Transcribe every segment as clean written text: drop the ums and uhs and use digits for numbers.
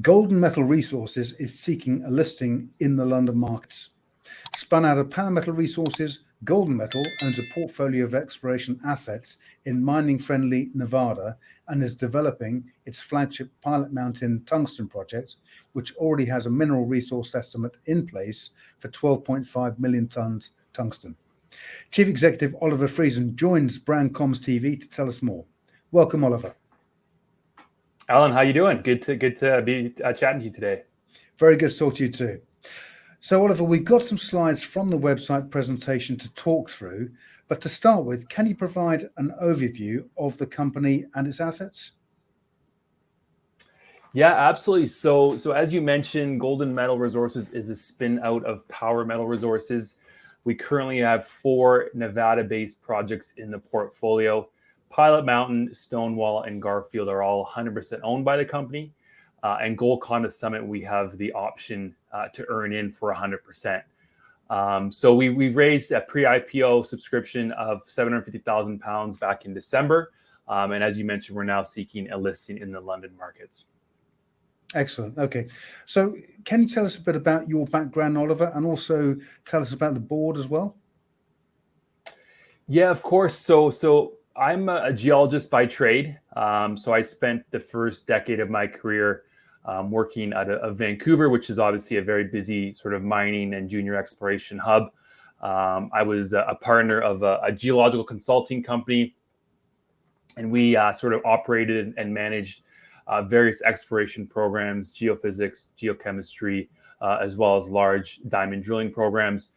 Golden Metal Resources is seeking a listing in the London markets. Spun out of Power Metal Resources, Golden Metal owns a portfolio of exploration assets in mining-friendly Nevada and is developing its flagship Pilot Mountain Tungsten project, which already has a mineral resource estimate in place for 12.5 million tons tungsten. Chief Executive Oliver Friesen joins Brand Comms TV to tell us more. Welcome, Oliver. Alan, how you doing? Good to be chatting to you today. Very good to talk to you too. So, Oliver, we've got some slides from the website presentation to talk through, but to start with, can you provide an overview of the company and its assets? Yeah, absolutely. So as you mentioned, Golden Metal Resources is a spin out of Power Metal Resources. We currently have 4 Nevada-based projects in the portfolio. Pilot Mountain, Stonewall, and Garfield are all 100% owned by the company. And Golconda Summit, we have the option to earn in for 100%. So we raised a pre-IPO subscription of £750,000 back in December. And as you mentioned, we're now seeking a listing in the London markets. Excellent. Okay. So can you tell us a bit about your background, Oliver, and also tell us about the board as well? Yeah, of course. So I'm a geologist by trade. So I spent the first decade of my career working out of Vancouver, which is obviously a very busy sort of mining and junior exploration hub. I was a partner of a geological consulting company, and we sort of operated and managed various exploration programs, geophysics, geochemistry, as well as large diamond drilling programs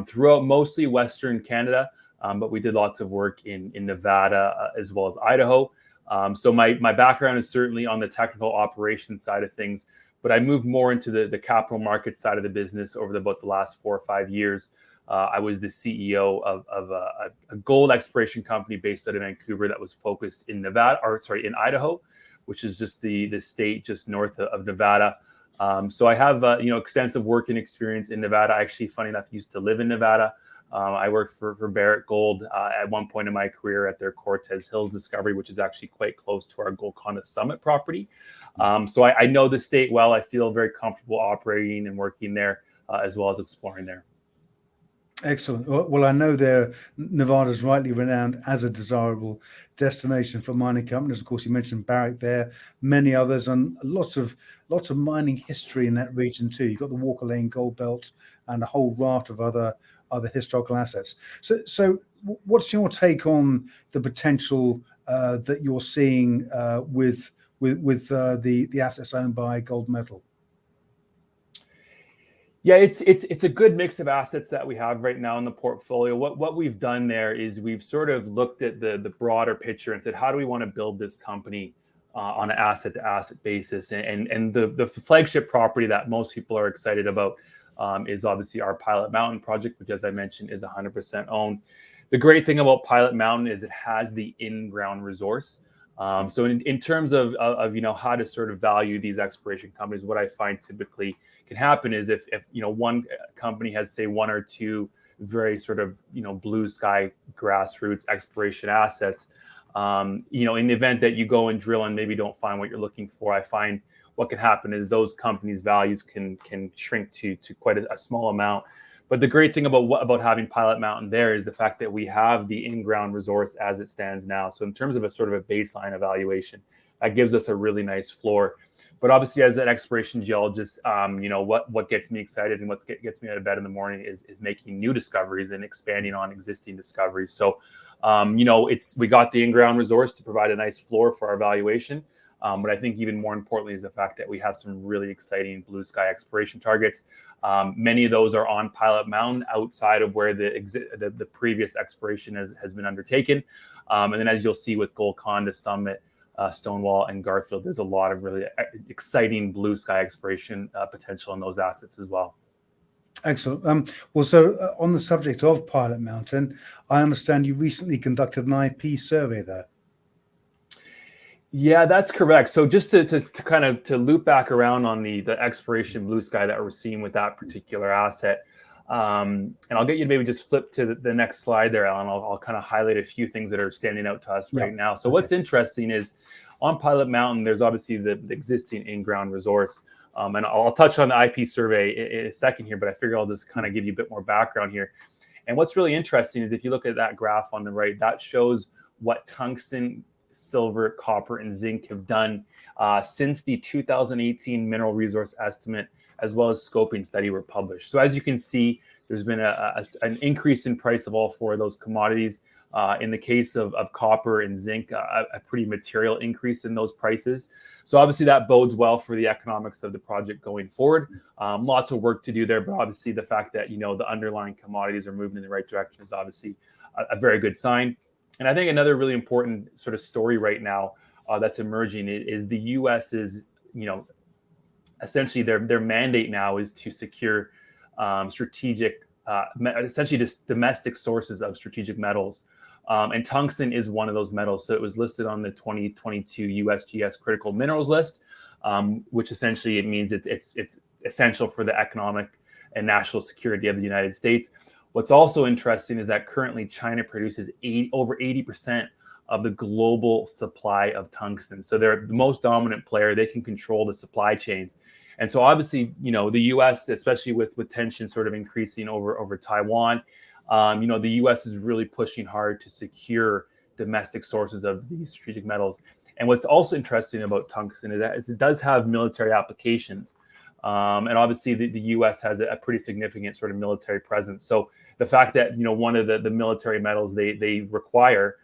throughout mostly Western Canada. But we did lots of work in Nevada as well as Idaho. So my background is certainly on the technical operations side of things, but I moved more into the capital market side of the business over about the last 4 or 5 years. I was the CEO of a gold exploration company based out of Vancouver that was focused in in Idaho, which is just the state just north of Nevada. So I have extensive working experience in Nevada. I actually, funny enough, used to live in Nevada. I worked for Barrick Gold at one point in my career at their Cortez Hills discovery, which is actually quite close to our Golconda Summit property. So I know the state well. I feel very comfortable operating and working there as well as exploring there. Excellent. Well, I know Nevada is rightly renowned as a desirable destination for mining companies. Of course, you mentioned Barrick there, many others, and lots of mining history in that region too. You've got the Walker Lane Gold Belt and a whole raft of other historical assets. So what's your take on the potential that you're seeing with the assets owned by Gold Metal? Yeah, it's a good mix of assets that we have right now in the portfolio. What we've done there is we've sort of looked at the broader picture and said, how do we want to build this company on an asset-to-asset basis? And the flagship property that most people are excited about is obviously our Pilot Mountain project, which, as I mentioned, is 100% owned. The great thing about Pilot Mountain is it has the in-ground resource. So in terms of how to sort of value these exploration companies, what I find typically can happen is if one company has, say, 1 or 2 very sort of blue sky grassroots exploration assets, in the event that you go and drill and maybe don't find what you're looking for, I find what can happen is those companies' values can shrink to quite a small amount. But the great thing about having Pilot Mountain there is the fact that we have the in-ground resource as it stands now. So in terms of a sort of a baseline evaluation, that gives us a really nice floor. But obviously, as an exploration geologist, what gets me excited and what gets me out of bed in the morning is making new discoveries and expanding on existing discoveries. So, we got the in-ground resource to provide a nice floor for our valuation. But I think even more importantly is the fact that we have some really exciting blue sky exploration targets. Many of those are on Pilot Mountain outside of where the previous exploration has been undertaken. And then as you'll see with Golconda Summit, Stonewall, and Garfield, there's a lot of really exciting blue sky exploration potential in those assets as well. Excellent. So on the subject of Pilot Mountain, I understand you recently conducted an IP survey there. Yeah, that's correct. So just to kind of loop back around on the exploration blue sky that we're seeing with that particular asset, And I'll get you to maybe just flip to the next slide there, Alan. I'll kind of highlight a few things that are standing out to us right now. So what's interesting is on Pilot Mountain, there's obviously the existing in-ground resource. And I'll touch on the IP survey in a second here, but I figure I'll just kind of give you a bit more background here. And what's really interesting is if you look at that graph on the right, that shows what tungsten, silver, copper, and zinc have done since the 2018 mineral resource estimate as well as scoping study were published. So as you can see, there's been an increase in price of all four of those commodities. In the case of copper and zinc, a pretty material increase in those prices. So obviously that bodes well for the economics of the project going forward. Lots of work to do there, but obviously the fact that, the underlying commodities are moving in the right direction is obviously a very good sign. And I think another really important sort of story right now that's emerging is the US's, essentially their mandate now is to secure strategic, essentially just domestic sources of strategic metals. And tungsten is one of those metals. So it was listed on the 2022 USGS critical minerals list, which essentially it means it's essential for the economic and national security of the United States. What's also interesting is that currently China produces over 80% of the global supply of tungsten. So they're the most dominant player. They can control the supply chains. And so obviously, the US, especially with tension sort of increasing over Taiwan, the US is really pushing hard to secure domestic sources of these strategic metals. And what's also interesting about tungsten is that it does have military applications. And obviously the US has a pretty significant sort of military presence. So the fact that, one of the military metals they require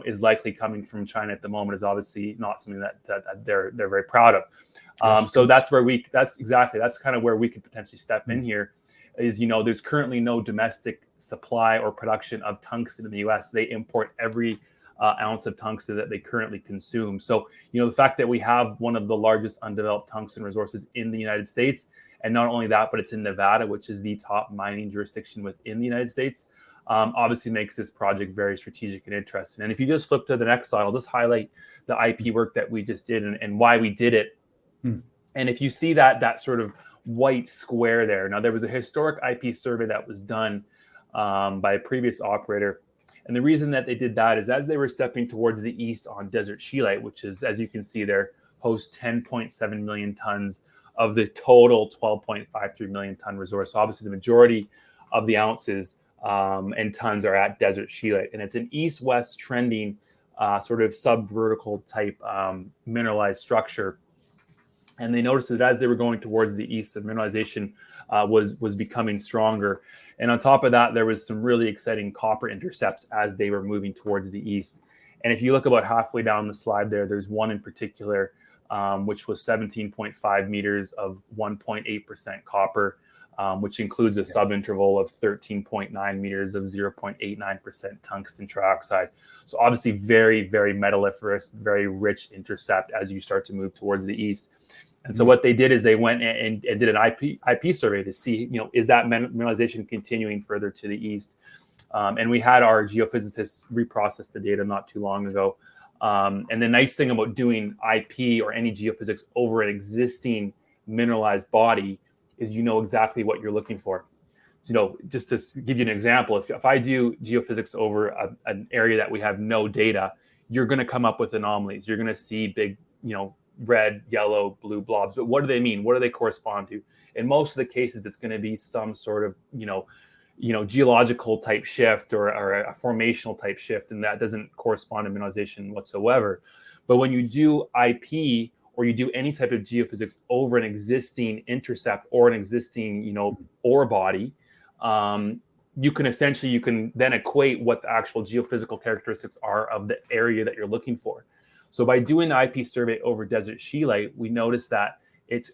is likely coming from China at the moment is obviously not something that they're very proud of. So that's kind of where we could potentially step in here is, there's currently no domestic supply or production of tungsten in the US. They import every ounce of tungsten that they currently consume. So, the fact that we have one of the largest undeveloped tungsten resources in the United States, and not only that, but it's in Nevada, which is the top mining jurisdiction within the United States, obviously makes this project very strategic and interesting. And if you just flip to the next slide, I'll just highlight the IP work that we just did and why we did it. And if you see that sort of white square there, now there was a historic IP survey that was done by a previous operator. And the reason that they did that is as they were stepping towards the east on desert scheelite, which is, as you can see there, hosts 10.7 million tons of the total 12.53 million ton resource. So obviously the majority of the ounces and tons are at desert scheelite. And it's an east-west trending sort of subvertical type mineralized structure. And they noticed that as they were going towards the east, the mineralization was becoming stronger. And on top of that, there was some really exciting copper intercepts as they were moving towards the east. And if you look about halfway down the slide there's one in particular, which was 17.5 meters of 1.8% copper, which includes a subinterval of 13.9 meters of 0.89% tungsten trioxide. So obviously very, very metalliferous, very rich intercept as you start to move towards the east. And so what they did is they went and did an IP survey to see, is that mineralization continuing further to the east? And we had our geophysicists reprocess the data not too long ago. And the nice thing about doing IP or any geophysics over an existing mineralized body is exactly what you're looking for. So, just to give you an example, if I do geophysics over an area that we have no data, you're going to come up with anomalies. You're going to see big, red, yellow, blue blobs. But what do they mean? What do they correspond to? In most of the cases, it's going to be some sort of, geological type shift or a formational type shift, and that doesn't correspond to mineralization whatsoever. But when you do IP or you do any type of geophysics over an existing intercept or an existing, ore body, you can then equate what the actual geophysical characteristics are of the area that you're looking for. So by doing the IP survey over desert scheelite, we noticed that it's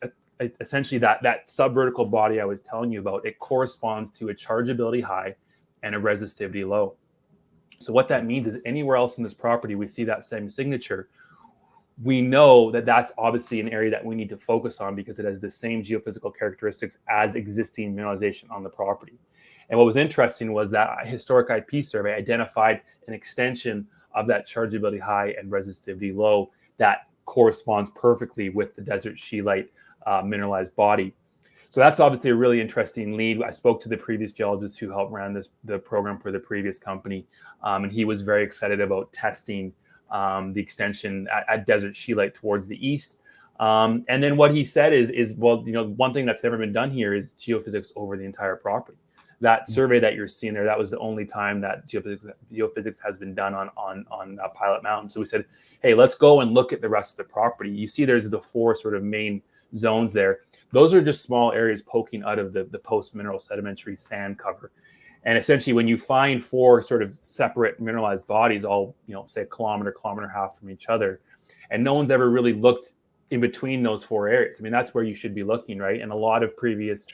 essentially that subvertical body I was telling you about. It corresponds to a chargeability high and a resistivity low. So what that means is anywhere else in this property we see that same signature, we know that that's obviously an area that we need to focus on because it has the same geophysical characteristics as existing mineralization on the property. And what was interesting was that historic IP survey identified an extension of that chargeability high and resistivity low that corresponds perfectly with the desert scheelite mineralized body. So that's obviously a really interesting lead. I spoke to the previous geologist who helped run the program for the previous company, and he was very excited about testing the extension at Desert Scheelite towards the east. And then what he said is well, one thing that's never been done here is geophysics over the entire property. That survey that you're seeing there, that was the only time that geophysics has been done on Pilot Mountain. So we said, hey, let's go and look at the rest of the property. You see there's the 4 sort of main zones there. Those are just small areas poking out of the post-mineral sedimentary sand cover. And essentially, when you find 4 sort of separate mineralized bodies, all, say a kilometer and a half from each other, and no one's ever really looked in between those 4 areas. I mean, that's where you should be looking, right? And a lot of previous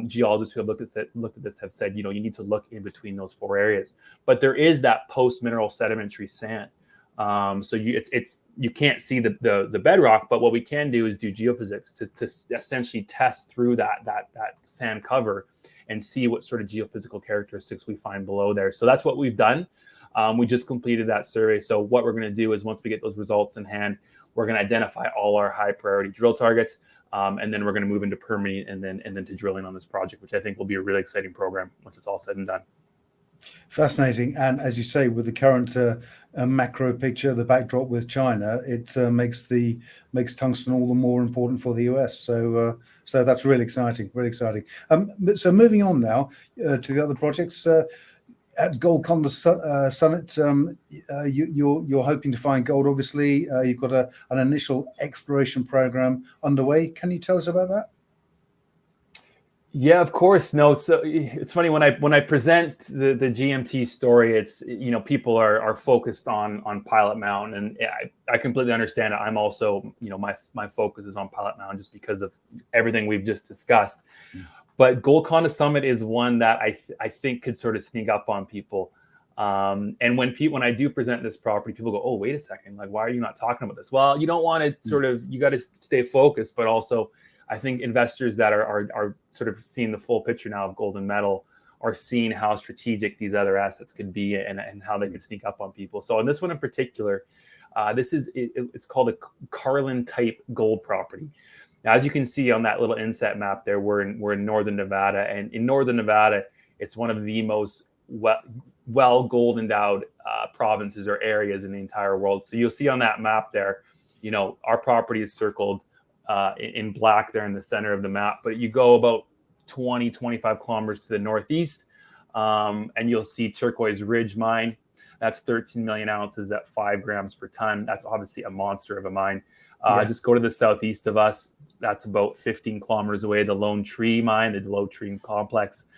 geologists who have looked at this have said, you need to look in between those 4 areas. But there is that post-mineral sedimentary sand. So you can't see the bedrock, but what we can do is do geophysics to essentially test through that sand cover and see what sort of geophysical characteristics we find below there. So that's what we've done. We just completed that survey. So what we're going to do is once we get those results in hand, we're going to identify all our high priority drill targets, and then we're going to move into permitting and then to drilling on this project, which I think will be a really exciting program once it's all said and done. Fascinating. And as you say, with the current macro picture, the backdrop with China, it makes tungsten all the more important for the US. So that's really exciting, really exciting. So moving on now to the other projects. At Golconda Summit, you're hoping to find gold. Obviously, you've got an initial exploration program underway. Can you tell us about that? Yeah, of course. No, so it's funny when I present the GMT story, it's people are focused on Pilot Mountain, and I completely understand it. I'm also my focus is on Pilot Mountain just because of everything we've just discussed. But Golconda Summit is one that I think could sort of sneak up on people. And when I do present this property, people go, "Oh, wait a second! Like, why are you not talking about this?" Well, you don't want to you got to stay focused, but also I think investors that are sort of seeing the full picture now of gold and metal are seeing how strategic these other assets could be and how they could sneak up on people. So in this one in particular, it's called a Carlin type gold property. Now, as you can see on that little inset map there, we're in northern Nevada, and in northern Nevada, it's one of the most well gold endowed provinces or areas in the entire world. So you'll see on that map there, our property is circled in black there in the center of the map, but you go about 25 kilometers to the northeast, and you'll see Turquoise Ridge mine. That's 13 million ounces at 5 grams per ton. That's obviously a monster of a mine. Just go to the southeast of us. That's about 15 kilometers away. The Lone Tree mine, the Lone Tree complex,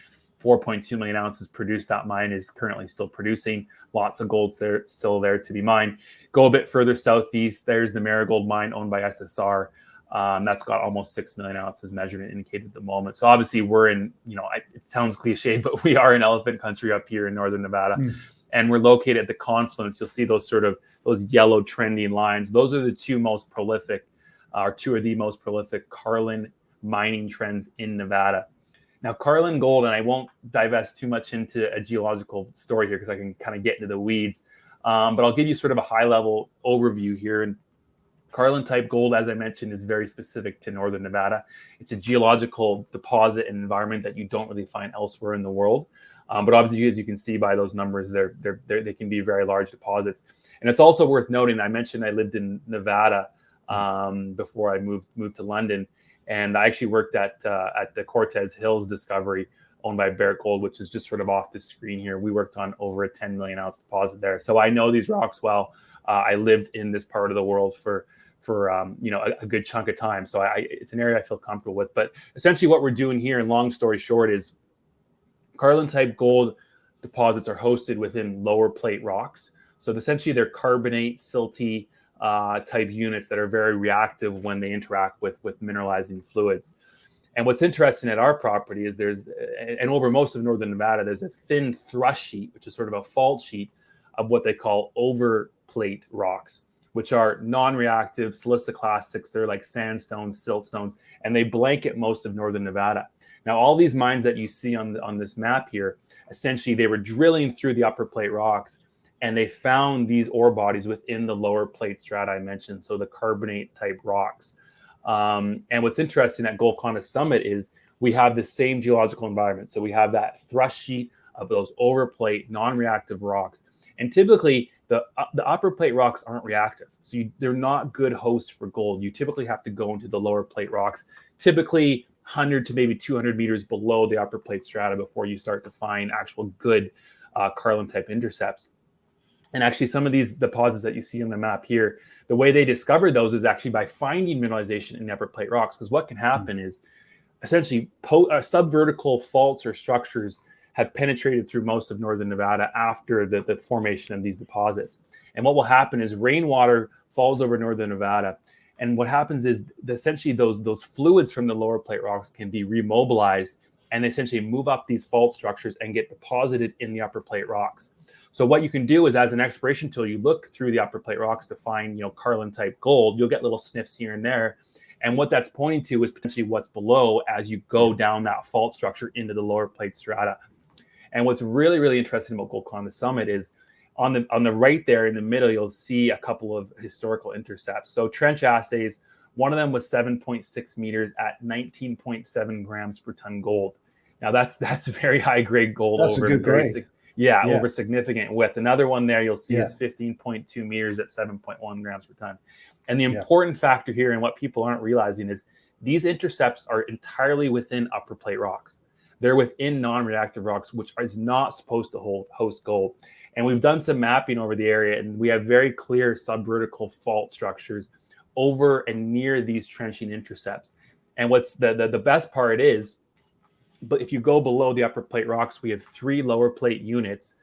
4.2 million ounces produced. That mine is currently still producing. Lots of gold still there to be mined. Go a bit further southeast. There's the Marigold mine owned by SSR. That's got almost 6 million ounces measured and indicated at the moment. So obviously we're in, it sounds cliche, but we are in elephant country up here in northern Nevada. And we're located at the confluence. You'll see those yellow trending lines. Those are the two of the most prolific Carlin mining trends in Nevada. Now, Carlin gold, and I won't divest too much into a geological story here because I can kind of get into the weeds, but I'll give you sort of a high-level overview here. And Carlin type gold, as I mentioned, is very specific to northern Nevada. It's a geological deposit and environment that you don't really find elsewhere in the world. But obviously, as you can see by those numbers, they can be very large deposits. And it's also worth noting, I mentioned I lived in Nevada before I moved to London. And I actually worked at the Cortez Hills discovery owned by Barrick Gold, which is just sort of off the screen here. We worked on over a 10 million ounce deposit there. So I know these rocks well. I lived in this part of the world for a good chunk of time. So it's an area I feel comfortable with. But essentially what we're doing here, and long story short, is Carlin type gold deposits are hosted within lower plate rocks. So essentially they're carbonate, silty type units that are very reactive when they interact with mineralizing fluids. And what's interesting at our property is and over most of northern Nevada, there's a thin thrust sheet, which is sort of a fault sheet of what they call overplate rocks, which are non-reactive siliciclastics. They're like sandstones, siltstones, and they blanket most of northern Nevada. Now, all these mines that you see on this map here, essentially they were drilling through the upper plate rocks, and they found these ore bodies within the lower plate strata I mentioned, so the carbonate type rocks. And what's interesting at Golconda Summit is we have the same geological environment. So we have that thrust sheet of those overplate non-reactive rocks. And typically the upper plate rocks aren't reactive. So they're not good hosts for gold. You typically have to go into the lower plate rocks, typically 100 to maybe 200 meters below the upper plate strata before you start to find actual good Carlin type intercepts. And actually some of these deposits that you see on the map here, the way they discovered those is actually by finding mineralization in the upper plate rocks. Because what can happen is essentially subvertical faults or structures have penetrated through most of northern Nevada after the formation of these deposits. And what will happen is rainwater falls over northern Nevada. And what happens is essentially those fluids from the lower plate rocks can be remobilized and essentially move up these fault structures and get deposited in the upper plate rocks. So what you can do is, as an exploration tool, you look through the upper plate rocks to find, Carlin type gold. You'll get little sniffs here and there. And what that's pointing to is potentially what's below as you go down that fault structure into the lower plate strata. And what's really, really interesting about Golconda Summit is on the right there in the middle, you'll see a couple of historical intercepts. So trench assays, one of them was 7.6 meters at 19.7 grams per ton gold. Now that's very high grade gold. That's over a good grade. Over significant width. Another one there you'll see is 15.2 meters at 7.1 grams per ton. And the important factor here, and what people aren't realizing, is these intercepts are entirely within upper plate rocks. They're within non-reactive rocks, which is not supposed to host gold. And we've done some mapping over the area, and we have very clear subvertical fault structures over and near these trenching intercepts. And what's the best part is, but if you go below the upper plate rocks, we have 3 lower plate units,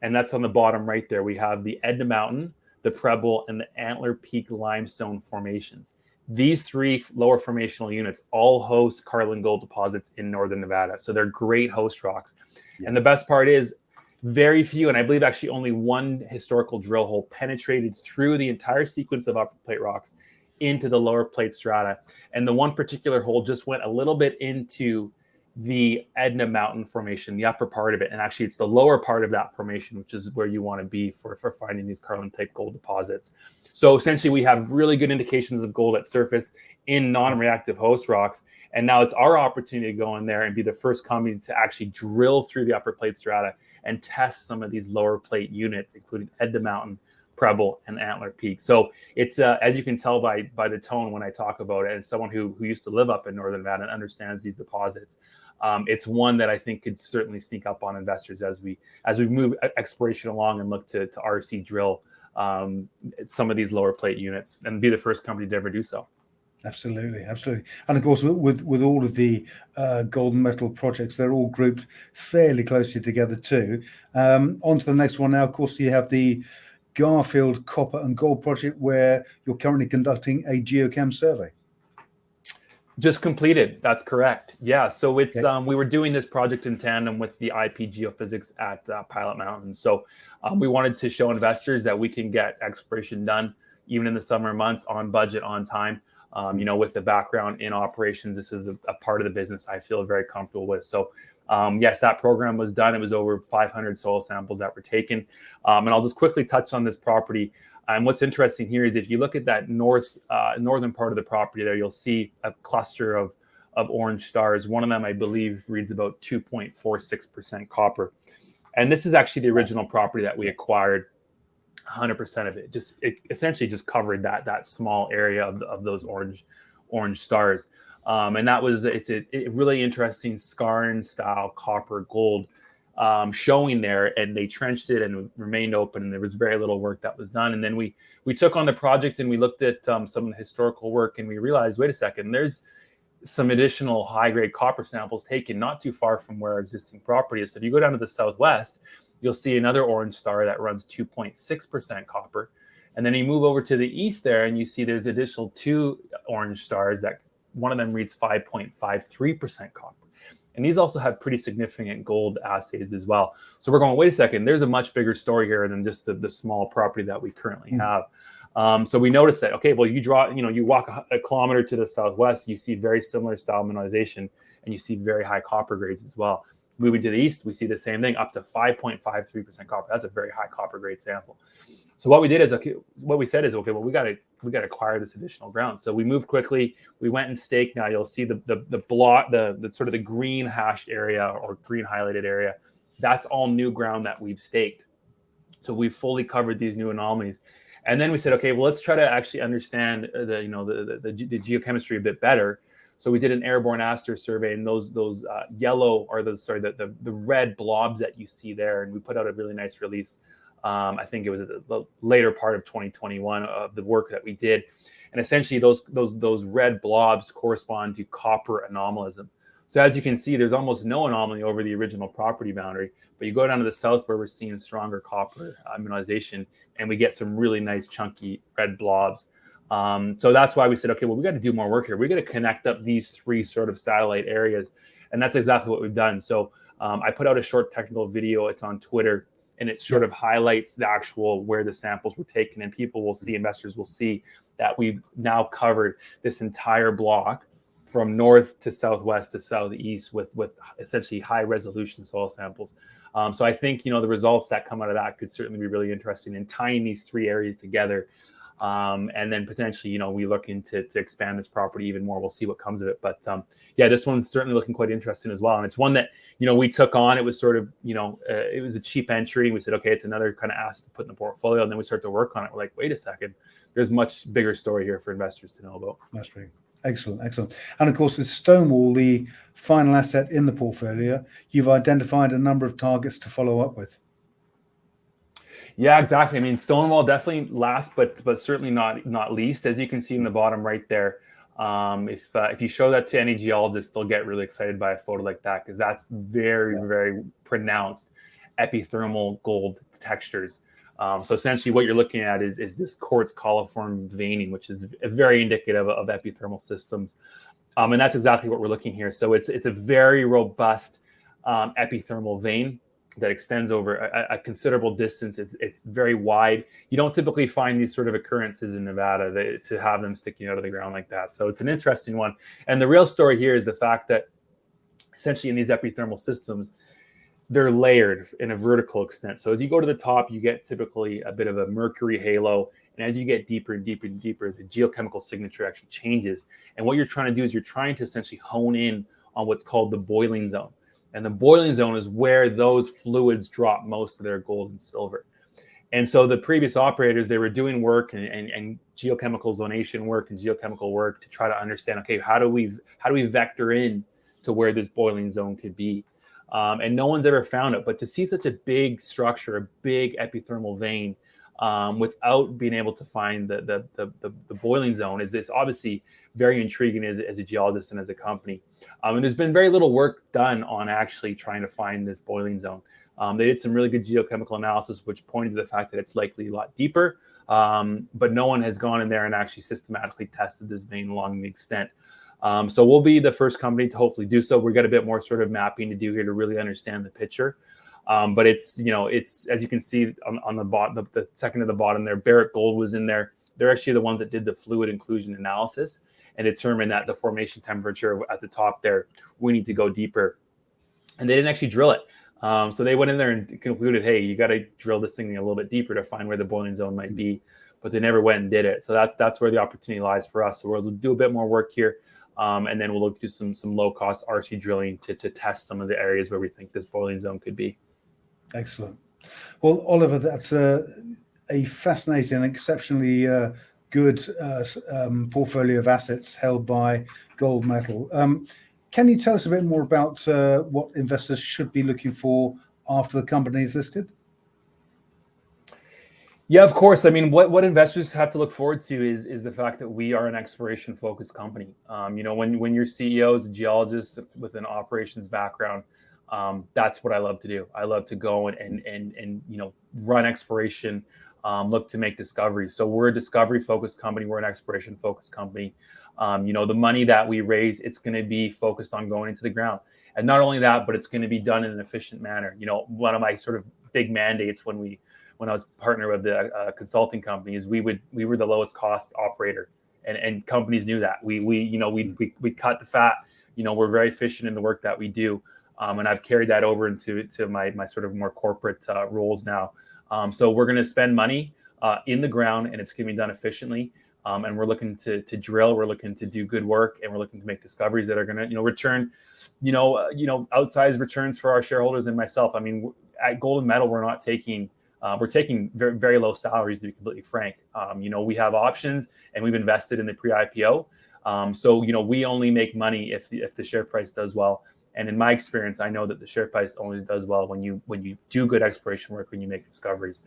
and that's on the bottom right there. We have the Edna Mountain, the Preble, and the Antler Peak limestone formations. These 3 lower formational units all host Carlin gold deposits in northern Nevada. So they're great host rocks. Yeah. And the best part is very few, and I believe actually only one historical drill hole penetrated through the entire sequence of upper plate rocks into the lower plate strata. And the one particular hole just went a little bit into the Edna Mountain formation, the upper part of it. And actually it's the lower part of that formation, which is where you want to be for finding these Carlin type gold deposits. So essentially we have really good indications of gold at surface in non-reactive host rocks. And now it's our opportunity to go in there and be the first company to actually drill through the upper plate strata and test some of these lower plate units, including Edna Mountain, Preble, and Antler Peak. So it's, as you can tell by the tone when I talk about it, as someone who used to live up in northern Nevada and understands these deposits, it's one that I think could certainly sneak up on investors as we move exploration along and look to RC drill some of these lower plate units and be the first company to ever do so. Absolutely. And of course, with all of the gold and metal projects, they're all grouped fairly closely together too. On to the next one now. Of course, you have the Garfield Copper and Gold Project, where you're currently conducting a geochem survey. Just completed. That's correct. Yeah. So it's we were doing this project in tandem with the IP Geophysics at Pilot Mountain. So we wanted to show investors that we can get exploration done even in the summer months on budget, on time. With the background in operations, this is a part of the business I feel very comfortable with. So yes, that program was done. It was over 500 soil samples that were taken. And I'll just quickly touch on this property. And what's interesting here is if you look at that northern part of the property there, you'll see a cluster of orange stars. One of them, I believe, reads about 2.46% copper. And this is actually the original property that we acquired. 100% of it essentially just covered that small area of those orange stars. And that was, it's a really interesting skarn style copper gold showing there, and they trenched it and it remained open, and there was very little work that was done. And then we took on the project and we looked at some of the historical work, and we realized, wait a second, there's some additional high grade copper samples taken not too far from where our existing property is. So if you go down to the southwest, you'll see another orange star that runs 2.6% copper. And then you move over to the east there and you see there's additional 2 orange stars that one of them reads 5.53% copper. And these also have pretty significant gold assays as well. So we're going, wait a second, there's a much bigger story here than just the small property that we currently have. So we noticed that, okay, well, you walk a kilometer to the southwest, you see very similar style mineralization, and you see very high copper grades as well. Moving to the east, we see the same thing, up to 5.53% copper. That's a very high copper grade sample. So what we did is, okay, what we said is, okay, well, we got to acquire this additional ground. So we moved quickly. We went and staked. Now you'll see the block, the sort of the green hashed area or green highlighted area. That's all new ground that we've staked. So we've fully covered these new anomalies. And then we said, okay, well, let's try to actually understand the geochemistry a bit better. So we did an airborne aster survey, and those yellow, or the red blobs that you see there, and we put out a really nice release. I think it was the later part of 2021 of the work that we did, and essentially those red blobs correspond to copper anomalism. So as you can see, there's almost no anomaly over the original property boundary, but you go down to the south where we're seeing stronger copper mineralization, and we get some really nice chunky red blobs. So that's why we said, okay, well, we got to do more work here. We got to connect up these three sort of satellite areas, and that's exactly what we've done. So I put out a short technical video. It's on Twitter, and it sort of highlights the actual where the samples were taken, and people will see, investors will see that we've now covered this entire block from north to southwest to southeast with essentially high resolution soil samples. So I think, the results that come out of that could certainly be really interesting in tying these three areas together. And then potentially, we look into to expand this property even more. We'll see what comes of it. But yeah, this one's certainly looking quite interesting as well. And it's one that, we took on. It was sort of, it was a cheap entry. We said, okay, it's another kind of asset to put in the portfolio. And then we start to work on it. We're like, wait a second, there's much bigger story here for investors to know about. That's great. Excellent. And of course, with Stonewall, the final asset in the portfolio, you've identified a number of targets to follow up with. Yeah, exactly. I mean, Stonewall definitely last, but certainly not least. As you can see in the bottom right there, if you show that to any geologist, they'll get really excited by a photo like that, because that's very pronounced epithermal gold textures. So essentially what you're looking at is this quartz colliform veining, which is very indicative of epithermal systems. And that's exactly what we're looking here. So it's a very robust epithermal vein that extends over a considerable distance. It's very wide. You don't typically find these sort of occurrences in Nevada to have them sticking out of the ground like that. So it's an interesting one. And the real story here is the fact that essentially in these epithermal systems, they're layered in a vertical extent. So as you go to the top, you get typically a bit of a mercury halo. And as you get deeper and deeper and deeper, the geochemical signature actually changes. And what you're trying to do is you're trying to essentially hone in on what's called the boiling zone. And the boiling zone is where those fluids drop most of their gold and silver. And so the previous operators, they were doing work and geochemical zonation work and geochemical work to try to understand, okay, how do we vector in to where this boiling zone could be? And no one's ever found it. But to see such a big structure, a big epithermal vein, without being able to find the boiling zone is obviously very intriguing as a geologist and as a company. And there's been very little work done on actually trying to find this boiling zone. They did some really good geochemical analysis, which pointed to the fact that it's likely a lot deeper, but no one has gone in there and actually systematically tested this vein along the extent. So we'll be the first company to hopefully do so. We've got a bit more sort of mapping to do here to really understand the picture. But it's as you can see on the bottom, the second to the bottom there, Barrick Gold was in there. They're actually the ones that did the fluid inclusion analysis and determined that the formation temperature at the top there, we need to go deeper. And they didn't actually drill it. So they went in there and concluded, hey, you got to drill this thing a little bit deeper to find where the boiling zone might be. But they never went and did it. So that's where the opportunity lies for us. So we'll do a bit more work here. And then we'll look to some low-cost RC drilling to test some of the areas where we think this boiling zone could be. Excellent. Well, Oliver, that's a fascinating and exceptionally good portfolio of assets held by Gold Metal. Can you tell us a bit more about what investors should be looking for after the company is listed? Yeah, of course. I mean, what investors have to look forward to is the fact that we are an exploration-focused company. When your CEO is a geologist with an operations background, that's what I love to do. I love to go and run exploration, look to make discoveries. So we're a discovery-focused company. We're an exploration-focused company. The money that we raise, it's going to be focused on going into the ground. And not only that, but it's going to be done in an efficient manner. One of my sort of big mandates when I was partner with the consulting company is we were the lowest cost operator, and companies knew that. We cut the fat. We're very efficient in the work that we do. And I've carried that over into my sort of more corporate roles now. So we're going to spend money in the ground, and it's going to be done efficiently. And we're looking to drill, we're looking to do good work, and we're looking to make discoveries that are going to, return, outsized returns for our shareholders and myself. I mean, at Golden Metal, we're not taking, we're taking very, very low salaries, to be completely frank. We have options, and we've invested in the pre-IPO. So we only make money if the share price does well. And in my experience, I know that the share price only does well when you do good exploration work, when you make discoveries.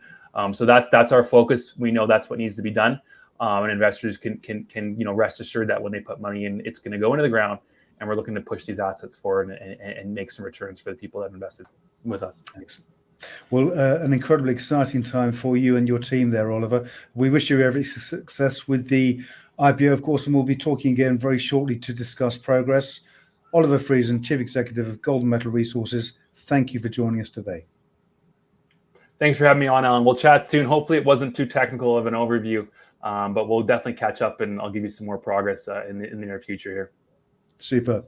So that's our focus. We know that's what needs to be done. And investors can rest assured that when they put money in, it's going to go into the ground, and we're looking to push these assets forward and make some returns for the people that have invested with us. Thanks. Well, an incredibly exciting time for you and your team there, Oliver. We wish you every success with the IPO, of course, and we'll be talking again very shortly to discuss progress. Oliver Friesen, Chief Executive of Golden Metal Resources, thank you for joining us today. Thanks for having me on, Alan. We'll chat soon. Hopefully it wasn't too technical of an overview. But we'll definitely catch up, and I'll give you some more progress in the near future here. Super.